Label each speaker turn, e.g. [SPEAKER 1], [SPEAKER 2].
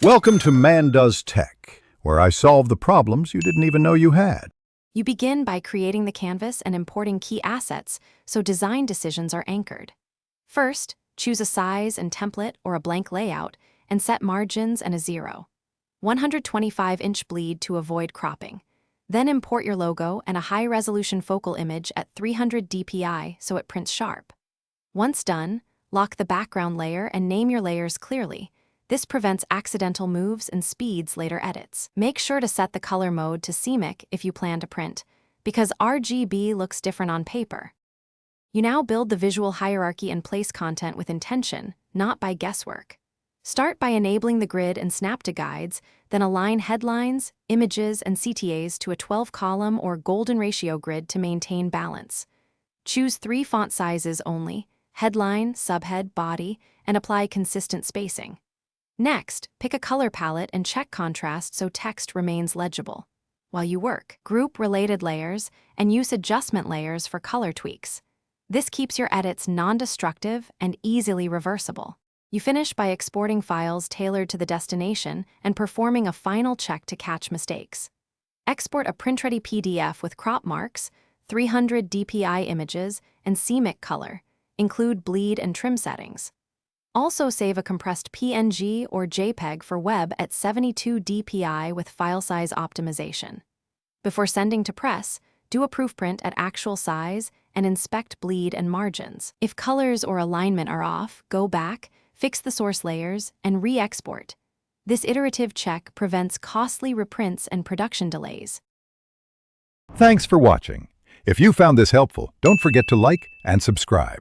[SPEAKER 1] Welcome to Man Does Tech, where I solve the problems you didn't even know you had.
[SPEAKER 2] You begin by creating the canvas and importing key assets so design decisions are anchored. First, choose a size and template or a blank layout and set margins and a 0. 125-inch bleed to avoid cropping. Then import your logo and a high-resolution focal image at 300 dpi so it prints sharp. Once done, lock the background layer and name your layers clearly. This prevents accidental moves and speeds later edits. Make sure to set the color mode to CMYK if you plan to print, because RGB looks different on paper. You now build the visual hierarchy and place content with intention, not by guesswork. Start by enabling the grid and snap to guides, then align headlines, images, and CTAs to a 12-column or golden ratio grid to maintain balance. Choose 3 font sizes only: headline, subhead, body, and apply consistent spacing. Next, pick a color palette and check contrast so text remains legible. While you work, group related layers and use adjustment layers for color tweaks. This keeps your edits non-destructive and easily reversible. You finish by exporting files tailored to the destination and performing a final check to catch mistakes. Export a print-ready PDF with crop marks, 300 dpi images, and CMYK color. Include bleed and trim settings. Also save a compressed PNG or JPEG for web at 72 dpi with file size optimization. Before sending to press, do a proofprint at actual size and inspect bleed and margins. If colors or alignment are off, go back, fix the source layers, and re-export. This iterative check prevents costly reprints and production delays.
[SPEAKER 1] Thanks for watching. If you found this helpful, don't forget to like and subscribe.